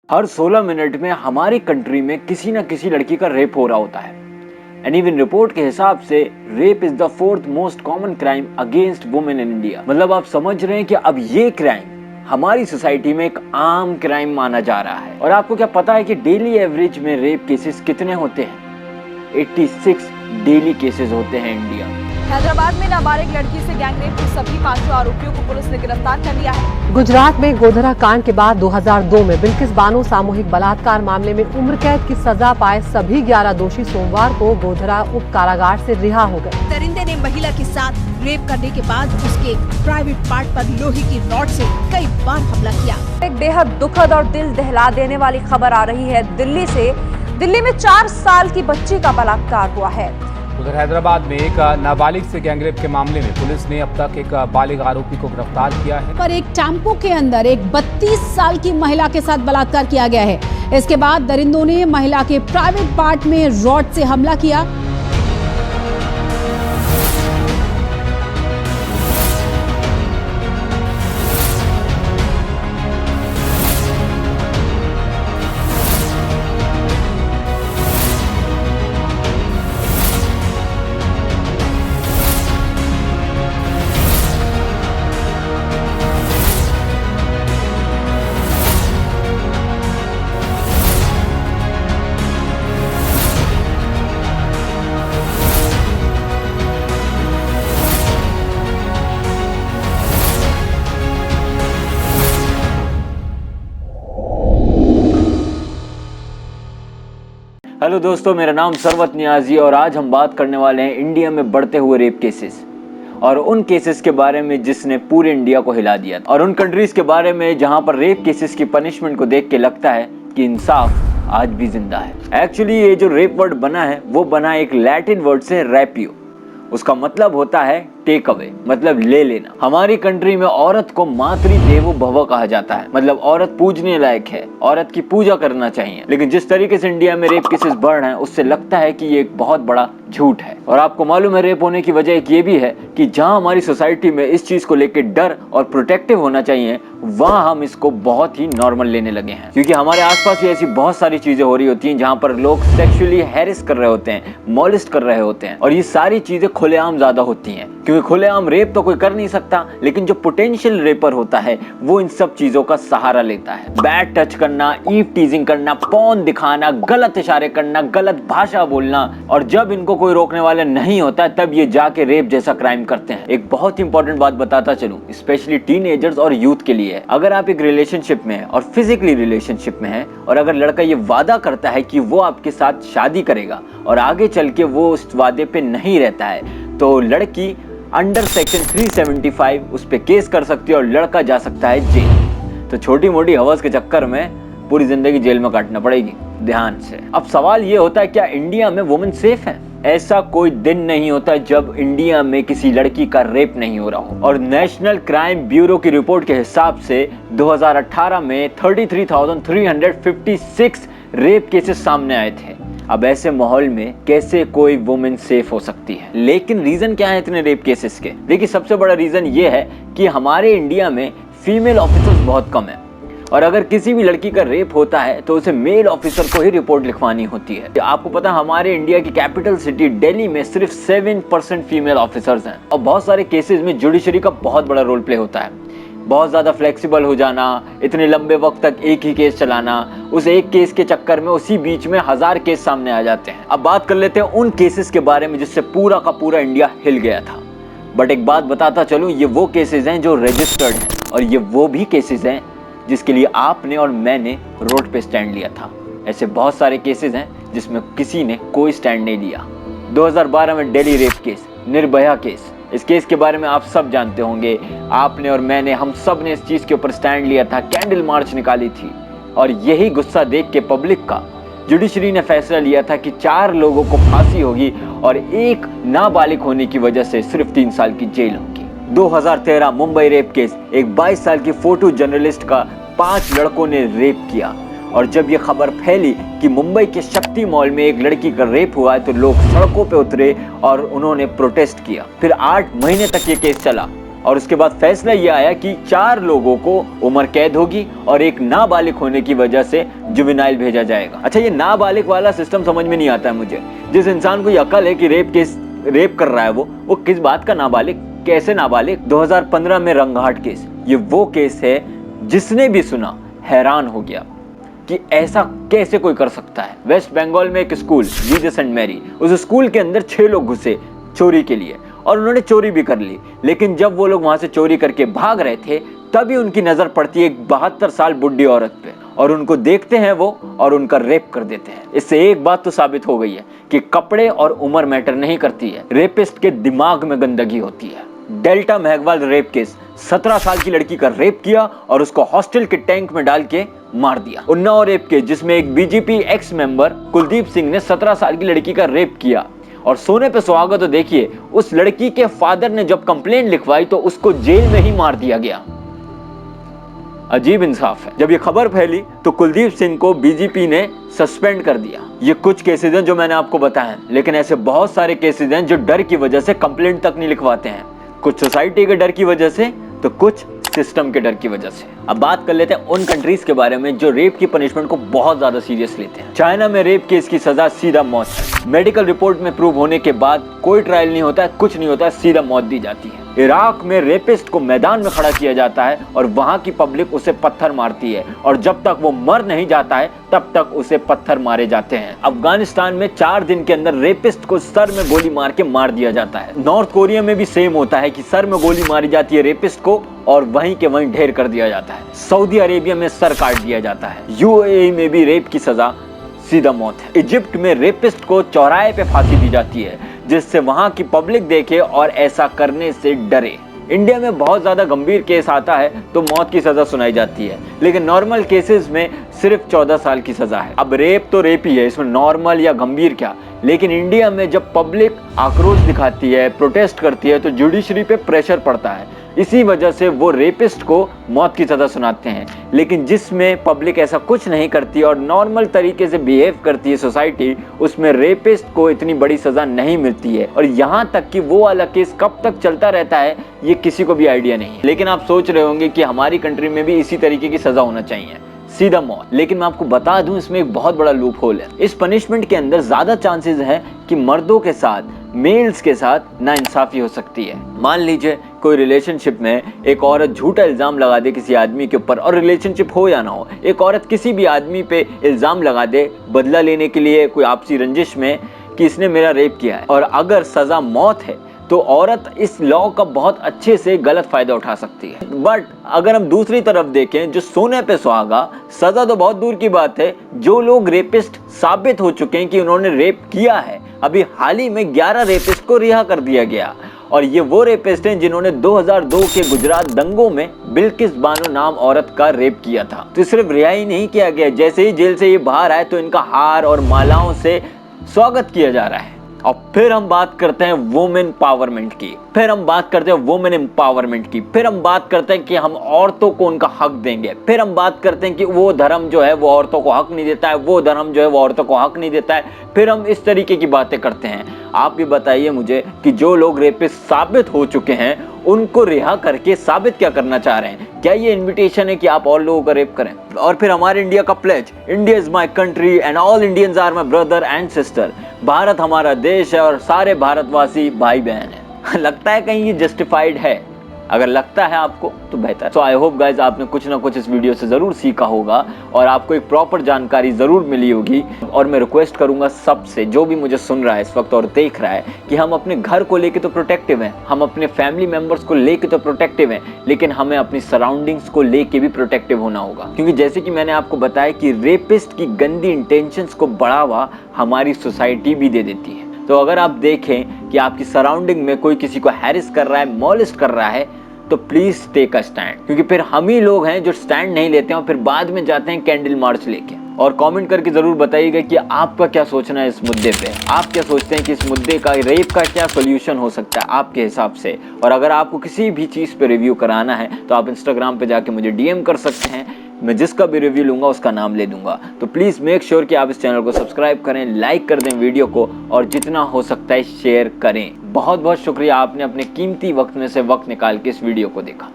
हर 16 minute में हमारी country में किसी न किसी लड़की का रेप हो रहा होता है। एंड इवन रिपोर्ट के हिसाब से rape is the fourth most common crime against women in India. मतलब आप समझ रहे हैं कि अब ये क्राइम हमारी सोसाइटी में एक आम क्राइम माना जा रहा है। और आपको क्या पता है कि डेली एवरेज में रेप केसेस कितने होते हैं? 86 डेली केसेस होते हैं इंडिया। हैदराबाद में नाबालिग लड़की से गैंगरेप के सभी 5 आरोपियों को पुलिस ने गिरफ्तार कर लिया है। गुजरात में गोधरा कांड के बाद 2002 में बिल्किस बानो सामूहिक बलात्कार मामले में उम्र कैद की सजा पाए सभी 11 दोषी सोमवार को गोधरा उप कारागार से रिहा हो गए। दरिंदे ने महिला के साथ रेप करने के बाद उसके प्राइवेट पार्ट पर लोहे की रॉड से कई बार हमला किया। एक बेहद दुखद और दिल दहला देने वाली खबर आ रही है दिल्ली से। दिल्ली में 4 साल की बच्ची का बलात्कार हुआ है। उधर हैदराबाद में एक नाबालिग से गैंगरेप के मामले में पुलिस ने अब तक एक बालिग आरोपी को गिरफ्तार किया है। पर एक टेम्पो के अंदर एक 32 साल की महिला के साथ बलात्कार किया गया है। इसके बाद दरिंदों ने महिला के प्राइवेट पार्ट में रॉड से हमला किया। हेलो दोस्तों, मेरा नाम सरवत नियाजी और आज हम बात करने वाले हैं इंडिया में बढ़ते हुए रेप केसेस और उन केसेस के बारे में जिसने पूरे इंडिया को हिला दिया और उन कंट्रीज के बारे में जहां पर रेप केसेस की पनिशमेंट को देख के लगता है कि इंसाफ आज भी जिंदा है। एक्चुअली ये जो रेप वर्ड बना है वो बना एक लैटिन वर्ड से रैपियो। उसका मतलब होता है टेक अवे, मतलब ले लेना। हमारी कंट्री में औरत को मातृ देवो भव कहा जाता है, मतलब औरत पूजने लायक है, औरत की पूजा करना चाहिए। लेकिन जिस तरीके से इंडिया में रेप केसेस बढ़ रहे हैं उससे लगता है कि ये एक बहुत बड़ा झूठ है। और आपको मालूम है रेप होने की वजह एक ये भी है कि जहां हमारी सोसाइटी में इस चीज को लेकर डर और प्रोटेक्टिव होना चाहिए वहां हम इसको बहुत ही नॉर्मल लेने लगे हैं। क्योंकि हमारे आसपास ही ऐसी बहुत सारी चीजें हो रही होती हैं जहां पर लोग सेक्सुअली हैरेस कर रहे होते हैं, मॉलेस्ट कर रहे होते हैं और ये सारी चीजें खुलेआम ज्यादा होती हैं। क्योंकि खुलेआम रेप तो कोई कर नहीं सकता, लेकिन जो पोटेंशियल रेपर होता है वो इन सब चीजों का सहारा लेता है। बैड टच करना, ईव टीजिंग करना, पॉर्न दिखाना, गलत इशारे करना, गलत भाषा बोलना, और जब इनको कोई रोकने वाला नहीं होता तब ये जाके रेप जैसा क्राइम करते हैं। एक बहुत इंपॉर्टेंट बात बताता चलूं, स्पेशली टीनेजर्स और यूथ के लिए। अगर आप एक रिलेशनशिप में है और फिजिकली रिलेशनशिप में है और अगर लड़का ये वादा करता है कि वो आपके साथ शादी करेगा और आगे चल के वो उस वादे पे नहीं रहता है तो लड़की अंडर सेक्शन 375 उस पे केस कर सकती है और लड़का जा सकता है जेल। तो छोटी मोटी हवस के चक्कर में पूरी जिंदगी जेल में काटना पड़ेगी। ध्यान से। अब सवाल ये होता है, क्या इंडिया में वुमेन सेफ है? ऐसा कोई दिन नहीं होता जब इंडिया में किसी लड़की का रेप नहीं हो रहा हो। और नेशनल क्राइम ब्यूरो की रिपोर्ट के हिसाब से 2018 में 33,356 रेप केसेस सामने आए थे। अब ऐसे माहौल में कैसे कोई वुमेन सेफ हो सकती है? लेकिन रीजन क्या है इतने रेप केसेस के? देखिए, सबसे बड़ा रीजन ये है कि हमारे इंडिया में फीमेल ऑफिसर्स बहुत कम है और अगर किसी भी लड़की का रेप होता है तो उसे मेल ऑफिसर को ही रिपोर्ट लिखवानी होती है। आपको पता है हमारे इंडिया की कैपिटल सिटी दिल्ली में सिर्फ 7% फीमेल ऑफिसर्स हैं और बहुत सारे केसेस में जुडिशरी का बहुत बड़ा रोल प्ले होता है। बहुत ज्यादा फ्लेक्सिबल हो जाना, इतने लंबे वक्त तक एक ही केस चलाना, उस एक केस के चक्कर में उसी बीच में 1000 केस सामने आ जाते हैं। अब बात कर लेते हैं उन केसेस के बारे में जिससे पूरा का पूरा इंडिया हिल गया था। बट एक बात बताता चलूं, ये वो केसेस हैं जो रजिस्टर्ड हैं और ये वो भी केसेस हैं जिसके लिए आपने और मैंने रोड पे स्टैंड लिया था। ऐसे बहुत सारे केसेस हैं जिसमें किसी ने कोई स्टैंड नहीं लिया। 2012 में Delhi rape case, Nirbhaya case, इस केस के बारे में आप सब जानते होंगे। आपने और मैंने, हम सब ने इस चीज के ऊपर स्टैंड लिया था, कैंडल मार्च निकाली थी और यही गुस्सा देख के पब्लिक का जुडिशरी ने फैसला लिया था कि 4 लोगों को फांसी होगी और एक नाबालिग होने की वजह से सिर्फ 3 साल की जेल होगी। 2013 मुंबई रेप केस, एक 22 साल की फोटो जर्नलिस्ट का 5 लड़कों ने रेप किया और जब ये खबर फैली कि मुंबई के शक्ति मॉल में एक लड़की का रेप हुआ है तो लोग सड़कों पे उतरे और उन्होंने प्रोटेस्ट किया। फिर 8 महीने तक ये केस चला और उसके बाद फैसला ये आया कि 4 लोगों को उम्र कैद होगी और एक नाबालिग होने की वजह से जुवेनाइल भेजा जाएगा। अच्छा, ये नाबालिग वाला सिस्टम समझ में नहीं आता है मुझे। जिस इंसान को ये अकल है कि रेप कर रहा है वो किस बात का नाबालिग, कैसे नाबालिग। 2015 में रंगघाट केस, ये वो केस है जिसने भी सुना हैरान हो गया कि ऐसा कैसे कोई कर सकता है। वेस्ट बंगाल में एक स्कूल जीसस एंड मैरी, उस स्कूल के अंदर 6 लोग घुसे चोरी के लिए और उन्होंने चोरी भी कर ली। लेकिन जब वो लोग वहां से चोरी करके भाग रहे थे तभी उनकी नजर पड़ती है एक 72 साल बुढ़ी औरत पे और उनको देखते हैं वो और उनका रेप कर देते हैं। इससे एक बात तो साबित हो गई है कि कपड़े और उम्र मैटर नहीं करती है, रेपिस्ट के दिमाग में गंदगी होती है। डेल्टा मेहगवाल रेप केस, 17 साल की लड़की का रेप किया और उसको हॉस्टल के टैंक में डाल के मार दिया। उन्नाव रेप केस, जिसमें एक BJP x member Kuldeep Singh ने 17 साल की लड़की का रेप किया और सोने पे सुहागा। तो देखिए, उस लड़की के फादर ने जब कंप्लेंट लिखवाई तो उसको जेल में ही मार दिया गया। अजीब इंसाफ है। जब ये खबर फैली तो कुलदीप सिंह को बीजेपी ने सस्पेंड कर दिया। ये कुछ केसेस हैं जो मैंने आपको बताए हैं, लेकिन ऐसे बहुत सारे केसेस हैं जो डर की वजह से कंप्लेंट तक नहीं लिखवाते हैं। कुछ सोसाइटी के डर की वजह से तो कुछ सिस्टम के डर की वजह से। अब बात कर लेते हैं उन कंट्रीज के बारे में जो रेप की पनिशमेंट को बहुत ज्यादा सीरियस लेते हैं। चाइना में रेप केस की सजा सीधा मौत है। मेडिकल रिपोर्ट में प्रूव होने के बाद कोई ट्रायल नहीं होता है, कुछ नहीं होता है, सीधा मौत दी जाती है। इराक में रेपिस्ट को मैदान में खड़ा किया जाता है और वहां की पब्लिक उसे पत्थर मारती है और जब तक वो मर नहीं जाता है तब तक उसे पत्थर मारे जाते हैं। अफगानिस्तान में 4 दिन के अंदर रेपिस्ट को सर में गोली मार के मार दिया जाता है। नॉर्थ कोरिया में भी सेम होता है कि सर में गोली मारी जाती है रेपिस्ट को और वहीं के वहीं ढेर कर दिया जाता है। सऊदी अरेबिया में सर काट दिया जाता है। यूएई में भी रेप की सजा सीधा मौत है। इजिप्ट में रेपिस्ट को चौराहे पे फांसी दी जाती है जिससे वहां की पब्लिक देखे और ऐसा करने से डरे। इंडिया में बहुत ज्यादा गंभीर केस आता है तो मौत की सजा सुनाई जाती है, लेकिन नॉर्मल केसेस में सिर्फ 14 साल की सजा है। अब रेप तो रेप ही है, इसमें नॉर्मल या गंभीर क्या। लेकिन इंडिया में जब पब्लिक आक्रोश दिखाती है, प्रोटेस्ट करती है तो जुडिशरी पे प्रेशर पड़ता है। इसी वजह से वो रेपिस्ट को मौत की सजा सुनाते हैं। लेकिन जिसमें पब्लिक ऐसा कुछ नहीं करती और नॉर्मल तरीके से बिहेव करती है सोसाइटी, उसमें रेपिस्ट को इतनी बड़ी सजा नहीं मिलती है। और यहाँ तक कि वो वाला केस कब तक चलता रहता है ये किसी को भी आइडिया नहीं है। लेकिन आप सोच रहे होंगे कि हमारी कंट्री में भी इसी तरीके की सजा होना चाहिए, सीधा मौत। लेकिन मैं आपको बता दूं इसमें एक बहुत बड़ा लूप होल है। इस पनिशमेंट के अंदर ज्यादा चांसेस है कि मर्दों के साथ, मेल्स के साथ नाइंसाफी हो सकती है। मान लीजिए कोई रिलेशनशिप में एक औरत झूठा इल्जाम लगा दे किसी आदमी के ऊपर, और रिलेशनशिप हो या ना हो, एक औरत किसी भी आदमी पे इल्जाम लगा दे बदला लेने के लिए, कोई आपसी रंजिश में कि इसने मेरा रेप किया है, और अगर सजा मौत है तो औरत इस लॉ का बहुत अच्छे से गलत फायदा उठा सकती है। बट अगर हम दूसरी तरफ देखें, जो सोने पे सुहागा, सजा तो बहुत दूर की बात है। जो लोग रेपिस्ट साबित हो चुके हैं कि उन्होंने रेप किया है, अभी हाल ही में 11 रेपिस्ट को रिहा कर दिया गया और ये वो रेपिस्ट हैं जिन्होंने 2002 के गुजरात दंगों में बिल्किस बानो नाम औरत का रेप किया था। तो सिर्फ रिहाई नहीं किया गया, जैसे ही जेल से ये बाहर आए तो इनका हार और मालाओं से स्वागत किया जा रहा है। और फिर हम बात करते हैं वुमेन पावरमेंट की, फिर हम बात करते हैं वुमेन एम्पावरमेंट की, फिर हम बात करते हैं कि हम औरतों को उनका हक देंगे, फिर हम बात करते हैं कि वो धर्म जो है वो औरतों को हक नहीं देता है, वो धर्म जो है वो औरतों को हक नहीं देता है, फिर हम इस तरीके की बातें करते हैं। आप भी बताइए मुझे कि जो लोग रेपिस्ट साबित हो चुके हैं उनको रिहा करके साबित क्या करना चाह रहे हैं? क्या ये इनविटेशन है कि आप और लोगों का रेप करें? और फिर हमारे इंडिया का pledge, India is my country and all Indians are my brother and sister. Bharat हमारा देश है और सारे भारतवासी भाई बहन हैं। लगता है कहीं ये जस्टिफाइड है? अगर लगता है आपको तो बेहतर। सो आई होप गाइज आपने कुछ ना कुछ इस वीडियो से जरूर सीखा होगा और आपको एक प्रॉपर जानकारी जरूर मिली होगी। और मैं रिक्वेस्ट करूंगा सबसे, जो भी मुझे सुन रहा है इस वक्त और देख रहा है, कि हम अपने घर को लेके तो प्रोटेक्टिव हैं, हम अपने फैमिली मेंबर्स को लेके तो प्रोटेक्टिव हैं, लेकिन हमें अपनी सराउंडिंग्स को लेके भी प्रोटेक्टिव होना होगा। क्योंकि जैसे कि मैंने आपको बताया कि रेपिस्ट की गंदी इंटेंशंस को बढ़ावा हमारी सोसाइटी भी दे देती है। तो अगर आप देखें कि आपकी सराउंडिंग में कोई किसी को हैरिस कर रहा है, मॉलेस्ट कर रहा है, तो प्लीज टेक अ स्टैंड। क्योंकि फिर हम ही लोग हैं जो स्टैंड नहीं लेते हैं और फिर बाद में जाते हैं कैंडल मार्च लेके। और कमेंट करके जरूर बताइएगा कि आपका क्या सोचना है इस मुद्दे पे। आप क्या सोचते हैं कि इस मुद्दे का, रेप का क्या सोल्यूशन हो सकता है आपके हिसाब से? और अगर आपको किसी भी चीज़ पे रिव्यू कराना है तो आप इंस्टाग्राम पे जाके मुझे DM कर सकते हैं। मैं जिसका भी रिव्यू लूंगा उसका नाम ले दूंगा। तो प्लीज़ मेक श्योर कि आप इस चैनल को सब्सक्राइब करें, लाइक कर दें वीडियो को और जितना हो सकता है शेयर करें। बहुत बहुत शुक्रिया, आपने अपने कीमती वक्त में से वक्त निकाल के इस वीडियो को देखा।